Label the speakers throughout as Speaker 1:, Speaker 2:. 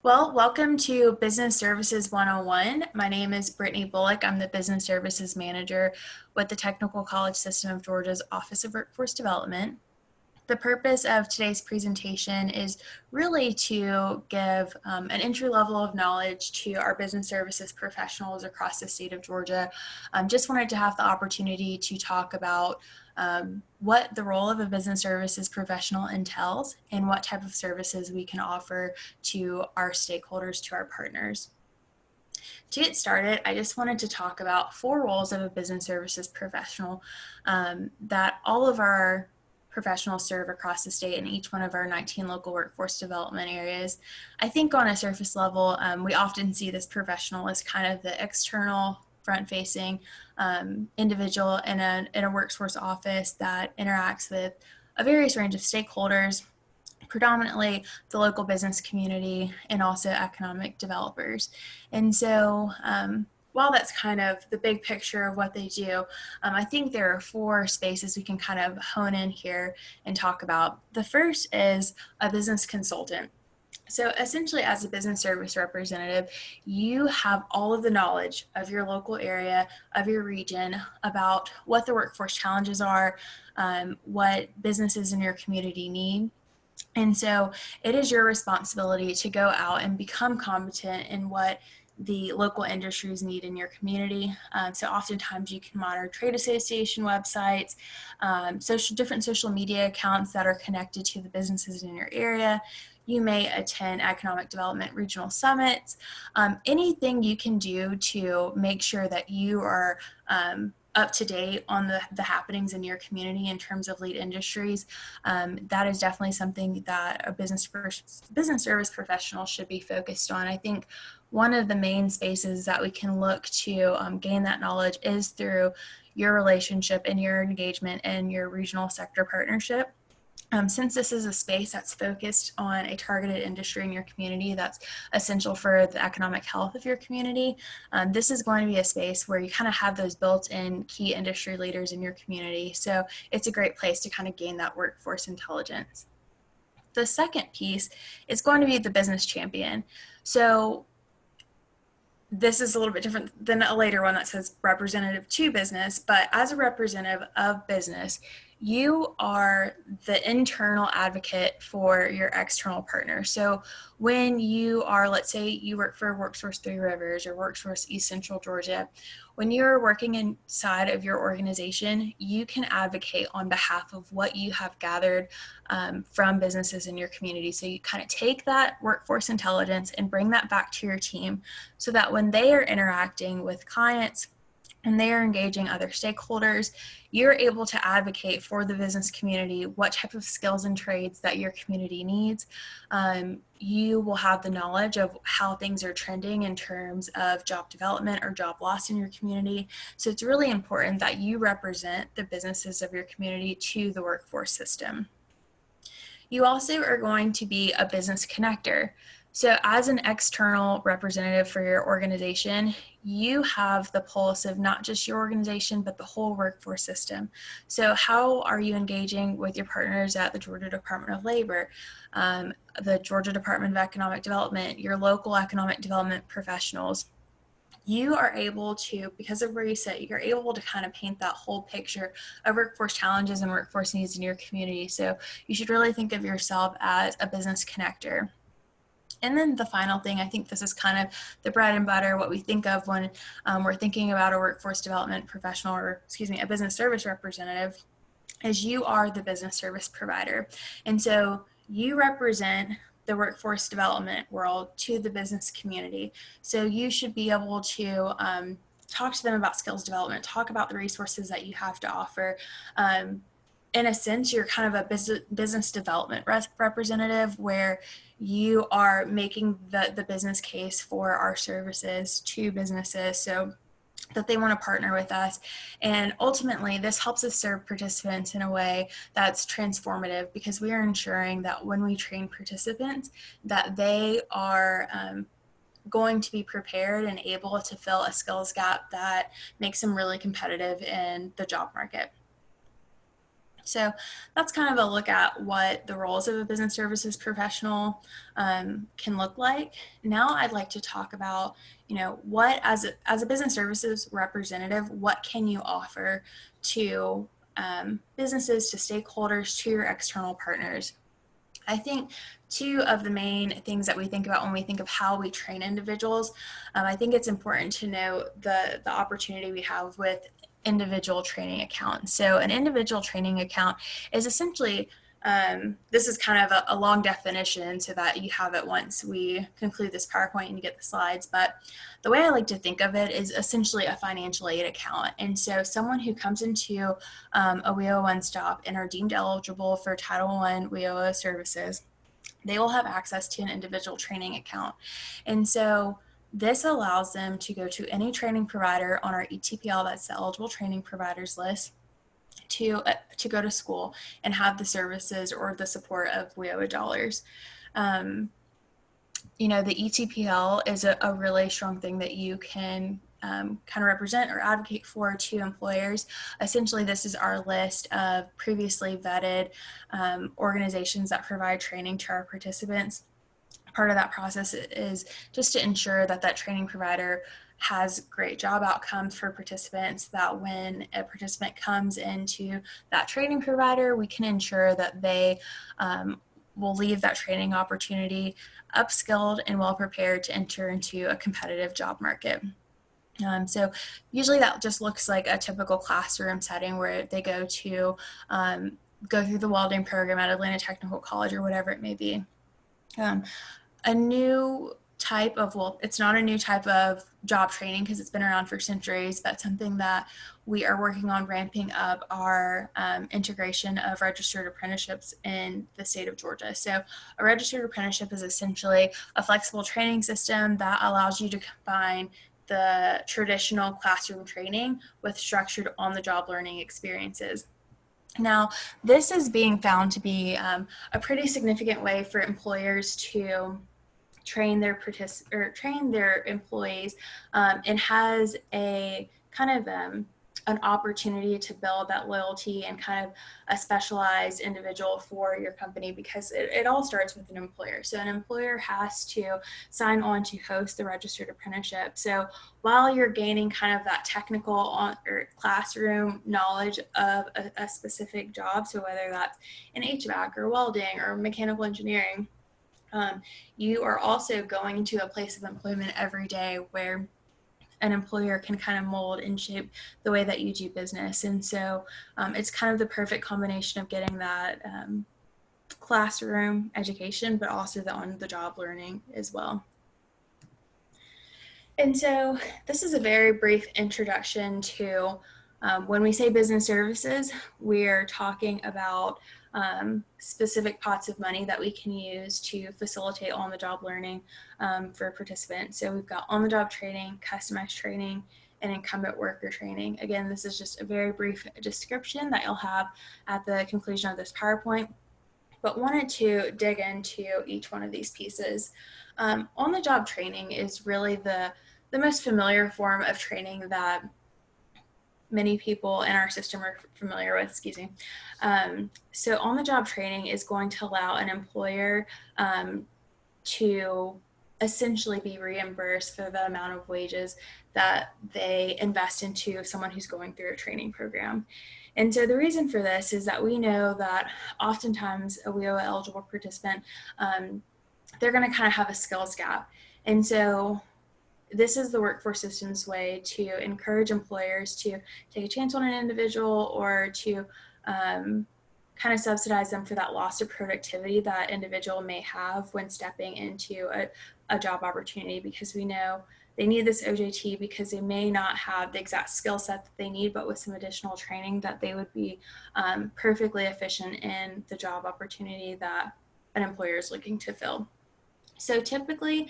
Speaker 1: Well, welcome to Business Services 101. My name is Brittany Bullock. I'm the Business Services Manager with the Technical College System of Georgia's Office of Workforce Development. The purpose of today's presentation is really to give an entry level of knowledge to our business services professionals across the state of Georgia. Just wanted to have the opportunity to talk about what the role of a business services professional entails and what type of services we can offer to our stakeholders, to our partners. To get started, I just wanted to talk about 4 roles of a business services professional that all of our professionals serve across the state in each one of our 19 local workforce development areas. I think on a surface level, we often see this professional as kind of the external front-facing individual in a workforce office that interacts with a various range of stakeholders, predominantly the local business community and also economic developers. And so while that's kind of the big picture of what they do, I think there are 4 spaces we can kind of hone in here and talk about. The first is a business consultant. So essentially, as a business service representative, you have all of the knowledge of your local area, of your region, about what the workforce challenges are, what businesses in your community need. And so it is your responsibility to go out and become competent in what the local industries need in your community. So oftentimes you can monitor trade association websites, different social media accounts that are connected to the businesses in your area. You may attend economic development regional summits. Anything you can do to make sure that you are up to date on the happenings in your community in terms of lead industries, that is definitely something that a business service professional should be focused on. I think one of the main spaces that we can look to gain that knowledge is through your relationship and your engagement and your regional sector partnership. Since this is a space that's focused on a targeted industry in your community that's essential for the economic health of your community, this is going to be a space where you kind of have those built-in key industry leaders in your community. So it's a great place to kind of gain that workforce intelligence. The second piece is going to be the business champion. So this is a little bit different than a later one that says representative to business, but as a representative of business, you are the internal advocate for your external partner. So when you are, let's say you work for Workforce Three Rivers or Workforce East Central Georgia, when you're working inside of your organization, you can advocate on behalf of what you have gathered from businesses in your community. So you kind of take that workforce intelligence and bring that back to your team so that when they are interacting with clients and they are engaging other stakeholders, you're able to advocate for the business community what type of skills and trades that your community needs. You will have the knowledge of how things are trending in terms of job development or job loss in your community. So it's really important that you represent the businesses of your community to the workforce system. You also are going to be a business connector. So as an external representative for your organization, you have the pulse of not just your organization, but the whole workforce system. So how are you engaging with your partners at the Georgia Department of Labor, the Georgia Department of Economic Development, your local economic development professionals? You are able to, because of where you sit, you're able to kind of paint that whole picture of workforce challenges and workforce needs in your community. So you should really think of yourself as a business connector. And then the final thing, I think this is kind of the bread and butter, what we think of when we're thinking about a workforce development professional, or a business service representative, is you are the business service provider. And so you represent the workforce development world to the business community. So you should be able to talk to them about skills development, talk about the resources that you have to offer. In a sense, you're kind of a business development representative where you are making the business case for our services to businesses so that they want to partner with us. And ultimately, this helps us serve participants in a way that's transformative, because we are ensuring that when we train participants, that they are going to be prepared and able to fill a skills gap that makes them really competitive in the job market. So that's kind of a look at what the roles of a business services professional can look like. Now I'd like to talk about, what as a business services representative, what can you offer to businesses, to stakeholders, to your external partners? I think two of the main things that we think about when we think of how we train individuals, I think it's important to note the opportunity we have with individual training accounts. So an individual training account is essentially, this is kind of a long definition so that you have it once we conclude this PowerPoint and you get the slides, but the way I like to think of it is essentially a financial aid account. And so someone who comes into a WIOA one-stop and are deemed eligible for Title I WIOA services, they will have access to an individual training account. And so this allows them to go to any training provider on our ETPL, that's the eligible training providers list, to go to school and have the services or the support of WIOA dollars. The ETPL is a really strong thing that you can kind of represent or advocate for to employers. Essentially, this is our list of previously vetted organizations that provide training to our participants. Part of that process is just to ensure that that training provider has great job outcomes for participants, that when a participant comes into that training provider, we can ensure that they will leave that training opportunity upskilled and well prepared to enter into a competitive job market. So usually that just looks like a typical classroom setting where they go to go through the welding program at Atlanta Technical College or whatever it may be. A new type of, well, it's not a new type of job training because it's been around for centuries, but something that we are working on ramping up our integration of registered apprenticeships in the state of Georgia. So a registered apprenticeship is essentially a flexible training system that allows you to combine the traditional classroom training with structured on-the-job learning experiences. Now, this is being found to be a pretty significant way for employers to train their employees, and has a kind of an opportunity to build that loyalty and kind of a specialized individual for your company, because it all starts with an employer. So an employer has to sign on to host the registered apprenticeship. So while you're gaining kind of that technical or classroom knowledge of a specific job, so whether that's in HVAC or welding or mechanical engineering, you are also going to a place of employment every day where an employer can kind of mold and shape the way that you do business. And so it's kind of the perfect combination of getting that classroom education, but also the on-the-job learning as well. And so this is a very brief introduction to when we say business services, we're talking about specific pots of money that we can use to facilitate on-the-job learning for participants. So we've got on-the-job training, customized training, and incumbent worker training. Again, this is just a very brief description that you'll have at the conclusion of this PowerPoint, but wanted to dig into each one of these pieces. On-the-job training is really the most familiar form of training that many people in our system are familiar with, So on-the-job training is going to allow an employer to essentially be reimbursed for the amount of wages that they invest into someone who's going through a training program. And so the reason for this is that we know that oftentimes a WIOA eligible participant, they're going to kind of have a skills gap. And so this is the workforce systems way to encourage employers to take a chance on an individual or to kind of subsidize them for that loss of productivity that individual may have when stepping into a job opportunity, because we know they need this OJT because they may not have the exact skill set that they need, but with some additional training that they would be perfectly efficient in the job opportunity that an employer is looking to fill. So typically,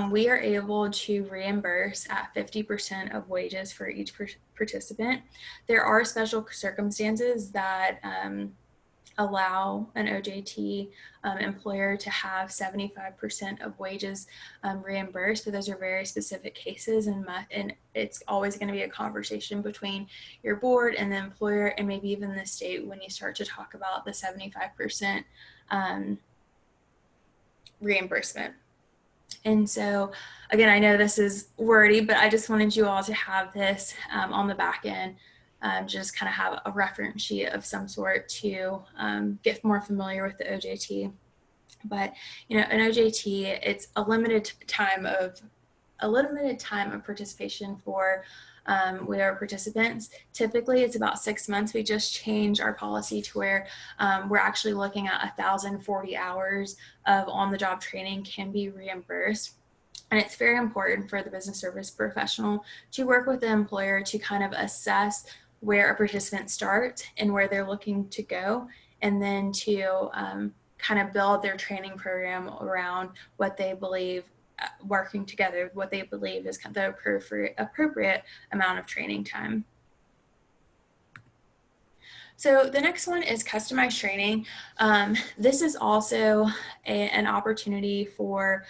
Speaker 1: we are able to reimburse at 50% of wages for each participant. There are special circumstances that allow an OJT employer to have 75% of wages reimbursed, but those are very specific cases, and it's always going to be a conversation between your board and the employer, and maybe even the state when you start to talk about the 75% reimbursement. And so, again, I know this is wordy, but I just wanted you all to have this on the back end, just kind of have a reference sheet of some sort to get more familiar with the OJT. But, you know, an OJT, it's a limited time of participation for with our participants. Typically, it's about 6 months. We just changed our policy to where we're actually looking at 1,040 hours of on-the-job training can be reimbursed. And it's very important for the business service professional to work with the employer to kind of assess where a participant starts and where they're looking to go, and then to kind of build their training program around what they believe, working together, what they believe is the appropriate amount of training time. So the next one is customized training. This is also an opportunity for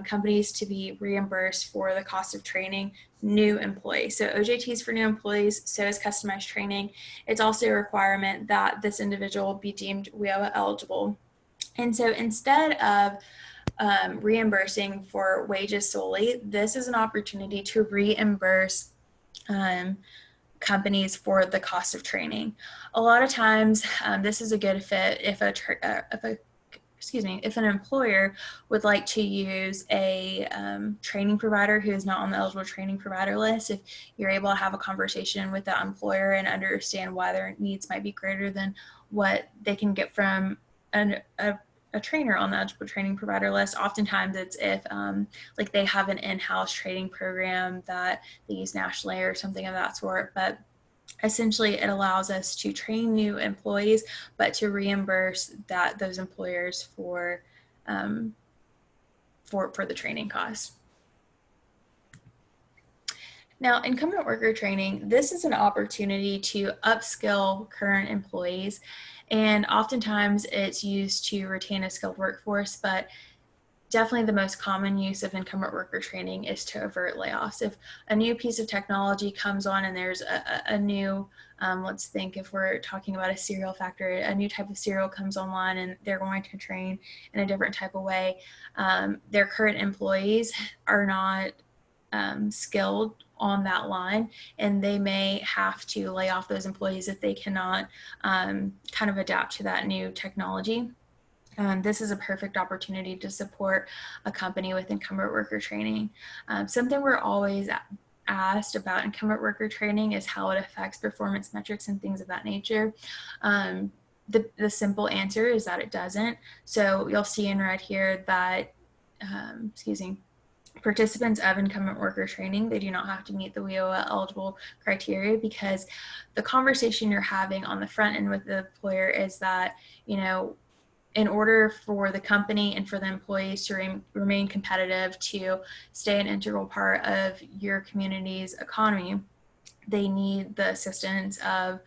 Speaker 1: companies to be reimbursed for the cost of training new employees. So OJTs for new employees, so is customized training. It's also a requirement that this individual be deemed WIOA eligible. And so instead of reimbursing for wages solely, this is an opportunity to reimburse companies for the cost of training. A lot of times, this is a good fit if if an employer would like to use a training provider who is not on the eligible training provider list. If you're able to have a conversation with that employer and understand why their needs might be greater than what they can get from a trainer on the eligible training provider list. Oftentimes it's if like they have an in-house training program that they use nationally or something of that sort. But essentially it allows us to train new employees, but to reimburse those employers for the training costs. Now, incumbent worker training, this is an opportunity to upskill current employees, and oftentimes it's used to retain a skilled workforce, but definitely the most common use of incumbent worker training is to avert layoffs. If a new piece of technology comes on and there's a new, let's think if we're talking about a cereal factory, a new type of cereal comes online and they're going to train in a different type of way, their current employees are not skilled on that line, and they may have to lay off those employees if they cannot kind of adapt to that new technology. This is a perfect opportunity to support a company with incumbent worker training. Something we're always asked about incumbent worker training is how it affects performance metrics and things of that nature. The simple answer is that it doesn't. So you'll see in red here that, participants of incumbent worker training, they do not have to meet the WIOA eligible criteria, because the conversation you're having on the front end with the employer is that, you know, in order for the company and for the employees to remain competitive, to stay an integral part of your community's economy, they need the assistance of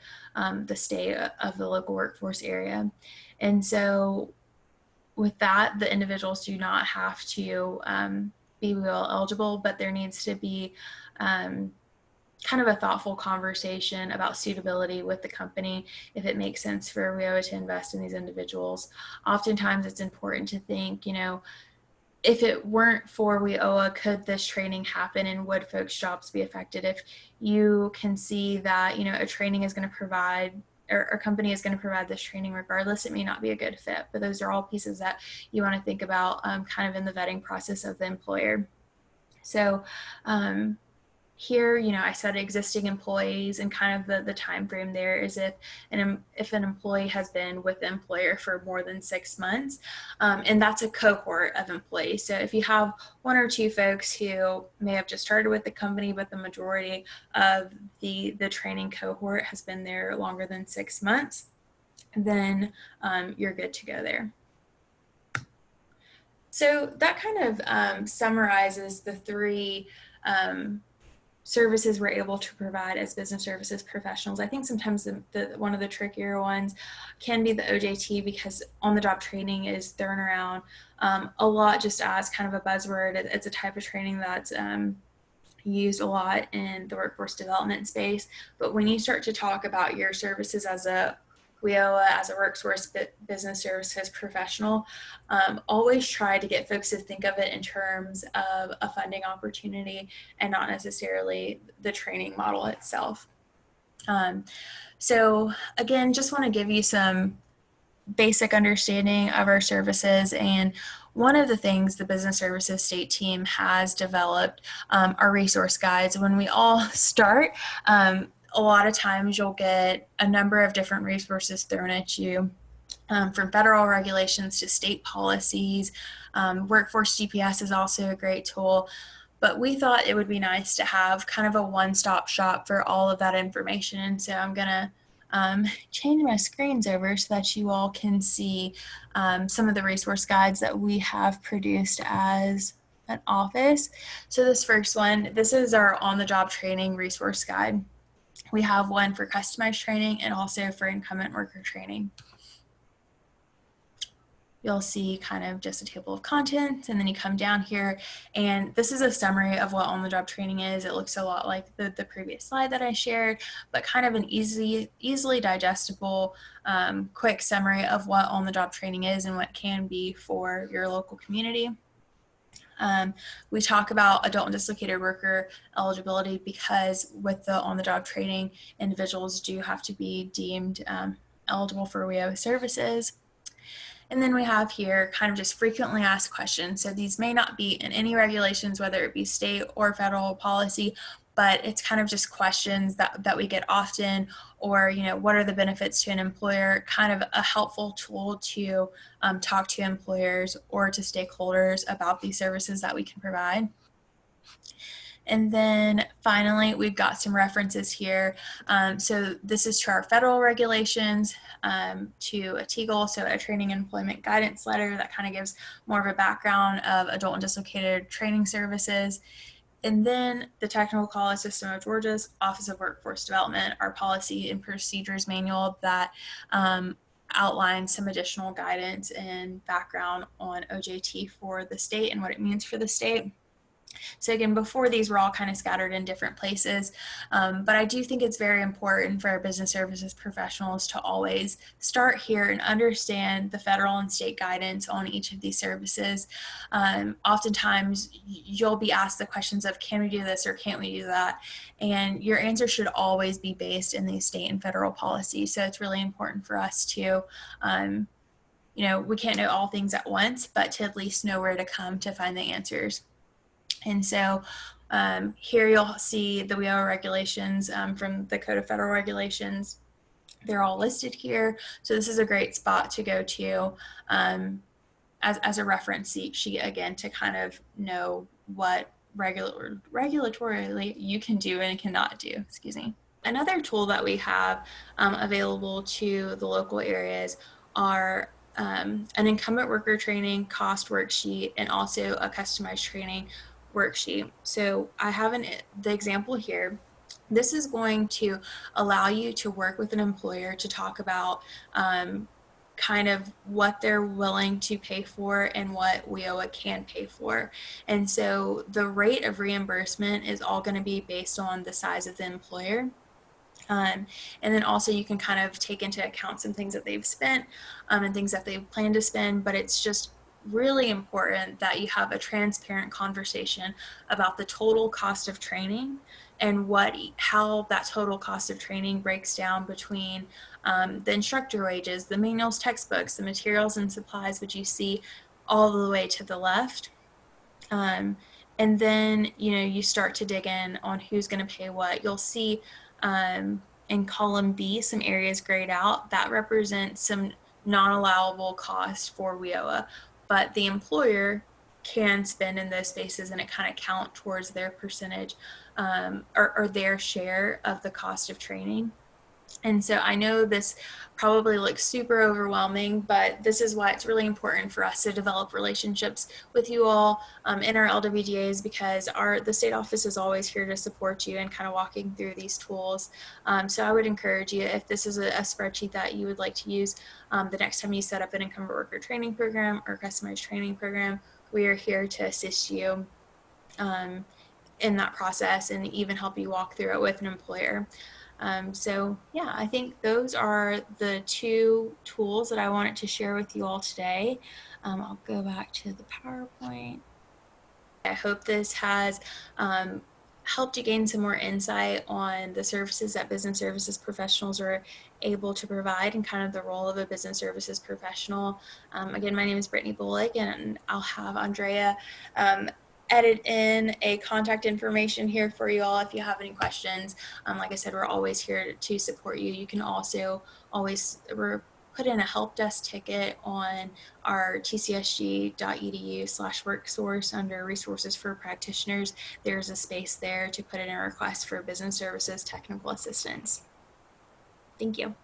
Speaker 1: the state, of the local workforce area. And so with that, the individuals do not have to be WIOA eligible, but there needs to be kind of a thoughtful conversation about suitability with the company, if it makes sense for WIOA to invest in these individuals. Oftentimes it's important to think, you know, if it weren't for WIOA, could this training happen and would folks' jobs be affected? If you can see that, you know, a training is going to provide, or a company is going to provide this training regardless, it may not be a good fit. But those are all pieces that you want to think about kind of in the vetting process of the employer. So here, you know, I said existing employees, and kind of the time frame there is if an employee has been with the employer for more than 6 months, and that's a cohort of employees. So if you have one or two folks who may have just started with the company, but the majority of the training cohort has been there longer than 6 months, then you're good to go there. So that kind of summarizes the three services we're able to provide as business services professionals. I think sometimes one of the trickier ones can be the OJT, because on-the-job training is thrown around a lot just as kind of a buzzword. It's a type of training that's used a lot in the workforce development space. But when you start to talk about your services as a WIOA, as a workforce business services professional, always try to get folks to think of it in terms of a funding opportunity and not necessarily the training model itself. So again, just want to give you some basic understanding of our services. And one of the things the business services state team has developed are resource guides. When we all start, a lot of times you'll get a number of different resources thrown at you, from federal regulations to state policies. Workforce GPS is also a great tool. But we thought it would be nice to have kind of a one-stop shop for all of that information. And so I'm going to change my screens over so that you all can see some of the resource guides that we have produced as an office. So this first one, this is our on-the-job training resource guide. We have one for customized training and also for incumbent worker training. You'll see kind of just a table of contents, and then you come down here, and this is a summary of what on-the-job training is. It looks a lot like the previous slide that I shared, but kind of an easily digestible, quick summary of what on-the-job training is and what it can be for your local community. We talk about adult and dislocated worker eligibility, because with the on-the-job training, individuals do have to be deemed eligible for WIO services. And then we have here kind of just frequently asked questions. So these may not be in any regulations, whether it be state or federal policy, but it's kind of just questions that we get often, or, you know, what are the benefits to an employer? Kind of a helpful tool to talk to employers or to stakeholders about these services that we can provide. And then finally, we've got some references here. So this is to our federal regulations, to a TEGL, so a training and employment guidance letter that kind of gives more of a background of adult and dislocated training services. And then the Technical College System of Georgia's Office of Workforce Development, our policy and procedures manual that outlines some additional guidance and background on OJT for the state and what it means for the state. So again, before these were all kind of scattered in different places, but I do think it's very important for our business services professionals to always start here and understand the federal and state guidance on each of these services. Oftentimes you'll be asked the questions of, can we do this or can't we do that? And your answer should always be based in these state and federal policies. So it's really important for us to, you know, we can't know all things at once, but to at least know where to come to find the answers. And so here you'll see the WIO regulations from the Code of Federal Regulations. They're all listed here. So this is a great spot to go to as a reference sheet, again, to kind of know what regulatorily you can do and cannot do, excuse me. Another tool that we have available to the local areas are an incumbent worker training cost worksheet and also a customized training worksheet. So I have the example here. This is going to allow you to work with an employer to talk about kind of what they're willing to pay for and what WIOA can pay for. And so the rate of reimbursement is all going to be based on the size of the employer. And then also you can kind of take into account some things that they've spent and things that they plan to spend, but it's just really important that you have a transparent conversation about the total cost of training and how that total cost of training breaks down between the instructor wages, the manuals, textbooks, the materials and supplies, which you see all the way to the left. And then, you know, you start to dig in on who's going to pay what. You'll see in column B some areas grayed out that represent some non-allowable costs for WIOA, but the employer can spend in those spaces and it kind of count towards their percentage or their share of the cost of training. And so I know this probably looks super overwhelming, but this is why it's really important for us to develop relationships with you all in our LWDAs, because the state office is always here to support you and kind of walking through these tools. So I would encourage you, if this is a spreadsheet that you would like to use the next time you set up an incumbent worker training program or customized training program, we are here to assist you in that process and even help you walk through it with an employer. So yeah, I think those are the two tools that I wanted to share with you all today. I'll go back to the PowerPoint. I hope this has helped you gain some more insight on the services that business services professionals are able to provide and kind of the role of a business services professional. Again, my name is Brittany Bullock, and I'll have Andrea edit in a contact information here for you all if you have any questions. Like I said, we're always here to support you. You can also always put in a help desk ticket on our tcsg.edu/worksource under resources for practitioners. There's a space there to put in a request for business services technical assistance. Thank you.